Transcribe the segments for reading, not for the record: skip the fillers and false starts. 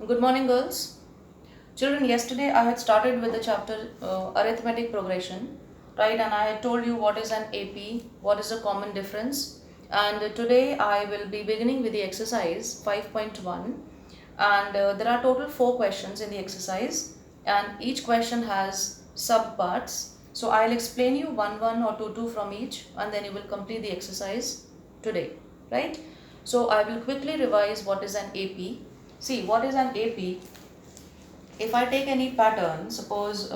Good morning, girls. Children, yesterday I had started with the chapter arithmetic progression, right? And I had told you what is an AP, what is a common difference. And today I will be beginning with the exercise 5.1. And there are total 4 questions in the exercise, and each question has sub parts. So I'll explain you 1 or 2 from each, and then you will complete the exercise today, right? So I will quickly revise what is an AP. See, what is an AP? If I take any pattern, suppose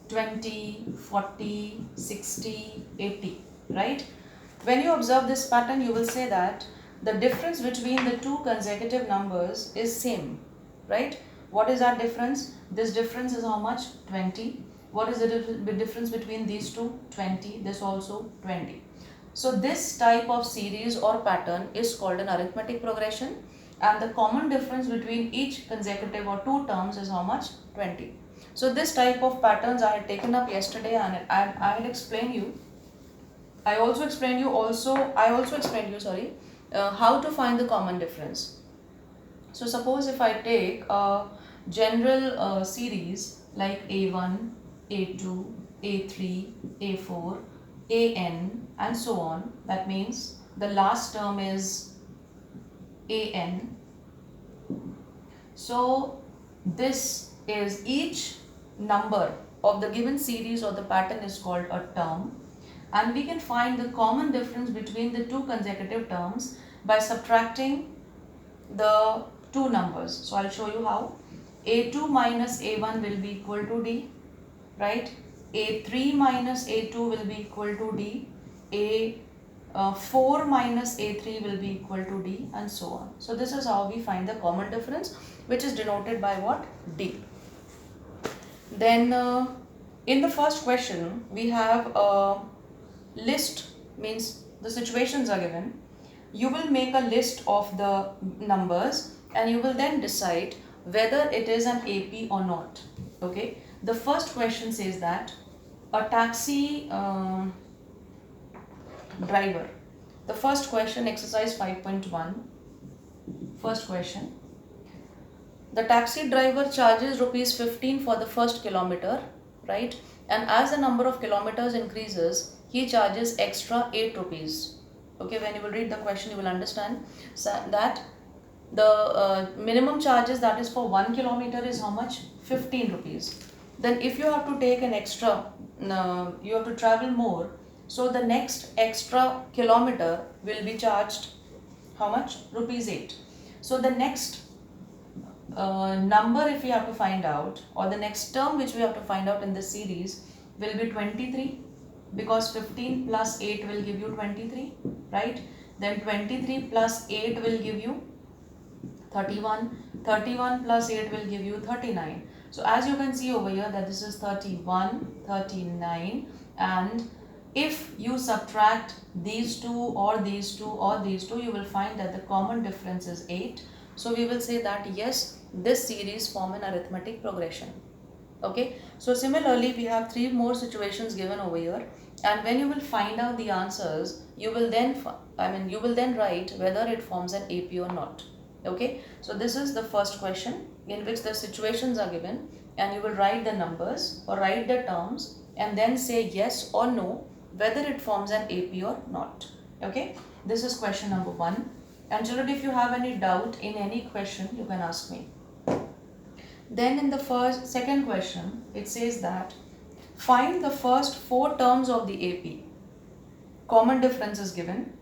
20, 40, 60, 80, right? When you observe this pattern, you will say that the difference between the two consecutive numbers is same, right? What is that difference? This difference is how much? 20. What is the difference between these two? 20. This also 20. So this type of series or pattern is called an arithmetic progression, and the common difference between each consecutive or two terms is how much? 20. So this type of patterns I had taken up yesterday, and I had explained you. I also explained you sorry, how to find the common difference. So suppose if I take a general series like A1, A2, A3, A4, AN and so on, that means the last term is AN. So this is each number of the given series or the pattern is called a term, and we can find the common difference between the two consecutive terms by subtracting the two numbers. So I'll show you how. A2 minus A1 will be equal to D, right? A3 minus A2 will be equal to D. A4 minus A3 will be equal to D, and so on. So this is how we find the common difference, which is denoted by what? D. Then in the first question we have a list, means the situations are given. You will make a list of the numbers and you will then decide whether it is an AP or not. Okay, the first question says that a taxi driver. The first question, exercise 5.1. First question. The taxi driver charges rupees 15 for the first kilometer, right? And as the number of kilometers increases, he charges extra 8 rupees. Okay, when you will read the question, you will understand that the minimum charges, that is for 1 kilometer, is how much? 15 rupees. Then if you have to take an extra, you have to travel more, so the next extra kilometer will be charged how much? Rupees 8. So the next number, if we have to find out, or the next term which we have to find out in this series, will be 23, because 15 plus 8 will give you 23, right? Then 23 plus 8 will give you 31. 31 plus 8 will give you 39. So as you can see over here that this is 31, 39, and if you subtract these two or these two or these two, you will find that the common difference is 8. So we will say that yes, this series form an arithmetic progression. Okay, so similarly we have 3 more situations given over here, and when you will find out the answers, you will then you will then write whether it forms an AP or not. Okay, so this is the first question in which the situations are given, and you will write the numbers or write the terms and then say yes or no whether it forms an AP or not. Okay, this is question number 1. And children, if you have any doubt in any question, you can ask me. Then in the second question, it says that find the first 4 terms of the AP. Common difference is given.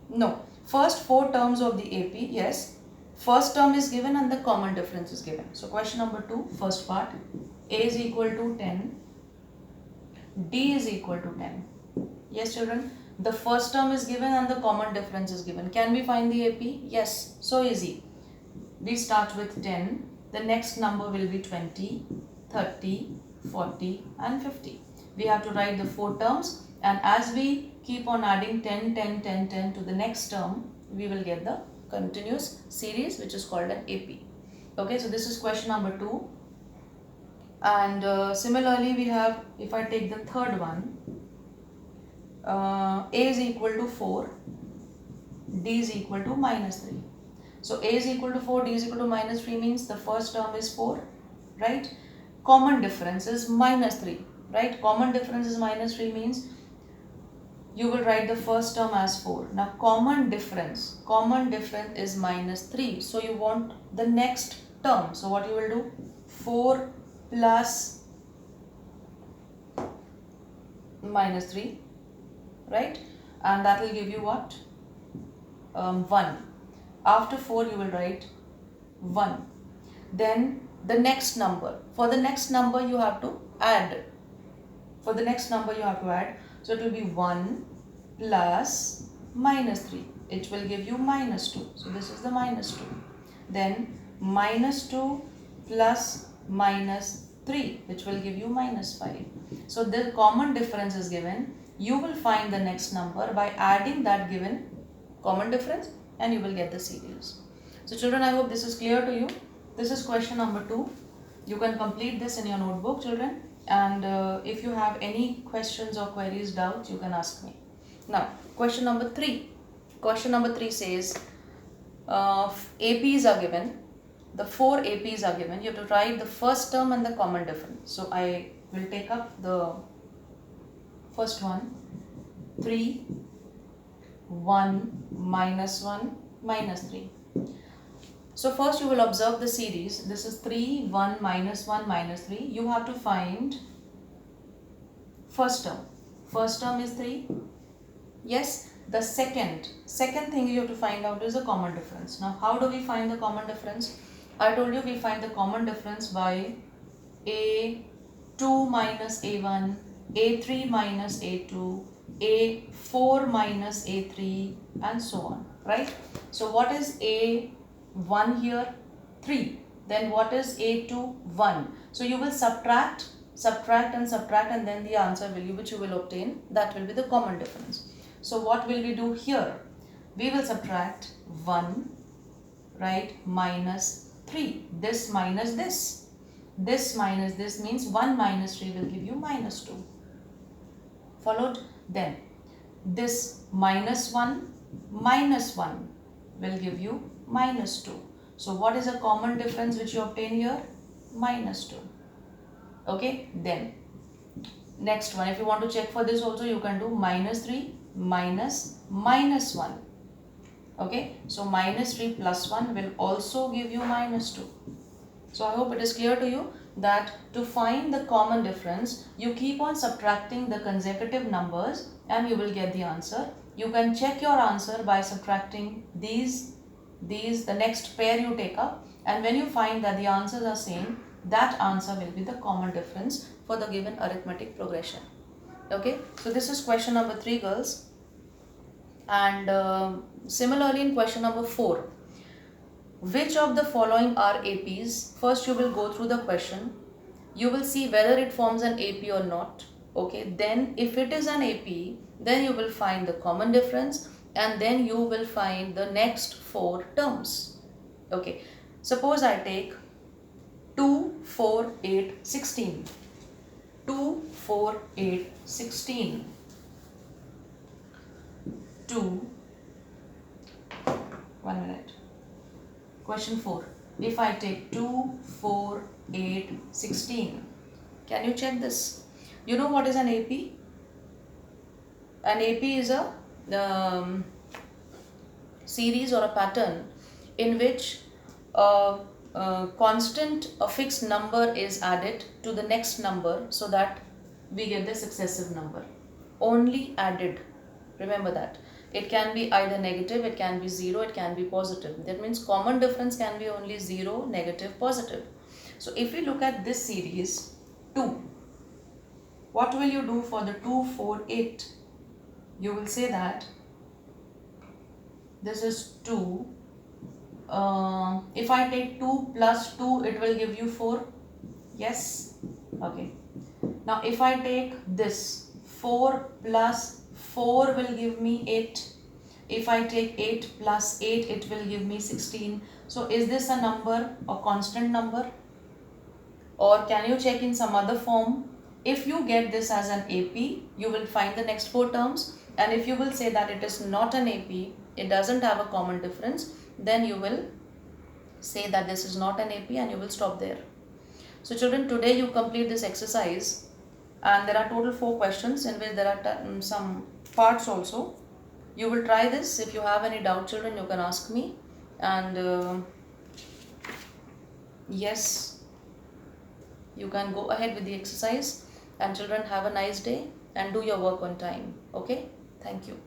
No, first 4 terms of the AP, yes. First term is given and the common difference is given. So question number 2, first part, A is equal to 10, D is equal to 10. Yes children, the first term is given and the common difference is given. Can we find the AP? Yes, so easy. We start with 10, the next number will be 20, 30, 40 and 50. We have to write the 4 terms, and as we keep on adding 10, 10, 10, 10 to the next term, we will get the continuous series which is called an AP. Okay, so this is question number 2. And similarly we have, if I take the third one, A is equal to 4, D is equal to minus 3. So a is equal to 4, d is equal to minus 3 means the first term is 4, right? Common difference is minus 3, right? Common difference is minus 3 means you will write the first term as 4. Now common difference is minus 3. So you want the next term. So what you will do? 4 plus minus 3, right? And that will give you what? 1. After 4 you will write 1. Then the next number. For the next number you have to add. So it will be 1 plus minus 3. It will give you minus 2. So this is the minus 2. Then minus 2 plus minus 3, which will give you minus 5. So the common difference is given. You will find the next number by adding that given common difference and you will get the series. So children, I hope this is clear to you. This is question number 2. You can complete this in your notebook, children. And if you have any questions or queries, doubts, you can ask me. Now, question number 3. Question number 3 says, APs are given. The 4 APs are given. You have to write the first term and the common difference. So I will take up the first one. 3, 1, minus 1, minus 3. So first you will observe the series. This is 3, 1, minus 1, minus 3. You have to find first term. First term is 3. Yes. The second thing you have to find out is the common difference. Now how do we find the common difference? I told you we find the common difference by A2 minus A1, A3 minus A2, A4 minus A3 and so on, right? So what is A1 here? 3. Then what is A2? 1. So you will subtract and then the answer will which you will obtain, that will be the common difference. So what will we do here? We will subtract 1, right, minus 3. This minus this. This minus this means 1 minus 3 will give you minus 2. Followed? Then this minus 1 minus 1 will give you minus 2. So what is a common difference which you obtain here? Minus 2. Okay, then next one, if you want to check for this also, you can do minus 3 minus minus 1. Okay, so minus 3 plus 1 will also give you minus 2. So I hope it is clear to you that to find the common difference, you keep on subtracting the consecutive numbers and you will get the answer. You can check your answer by subtracting these, the next pair you take up, and when you find that the answers are same, that answer will be the common difference for the given arithmetic progression. Okay, so this is question number 3, girls. And similarly in question number 4, which of the following are APs? First you will go through the question. You will see whether it forms an AP or not. Okay, then if it is an AP, then you will find the common difference and then you will find the next 4 terms. Okay, suppose I take 2, 4, 8, 16. 2, 4, 8, 16. 2, 1 minute. Question 4. If I take 2, 4, 8, 16. Can you check this? You know what is an AP? An AP is a series or a pattern in which a fixed number is added to the next number so that we get the successive number. Only added. Remember that. It can be either negative, it can be 0, it can be positive. That means common difference can be only 0, negative, positive. So if we look at this series 2, what will you do for the 2, 4, 8? You will say that this is 2. If I take 2 plus 2, it will give you 4. Yes? Okay. Now if I take this 4 plus 4 will give me 8. If I take 8 plus 8, it will give me 16. So is this a number, a constant number? Or can you check in some other form? If you get this as an AP, you will find the next 4 terms. And if you will say that it is not an AP, it doesn't have a common difference, then you will say that this is not an AP and you will stop there. So children, today you complete this exercise, and there are total 4 questions in which there are some parts also. You will try this. If you have any doubt, children, you can ask me. And yes, you can go ahead with the exercise. And children, have a nice day and do your work on time. Okay? Thank you.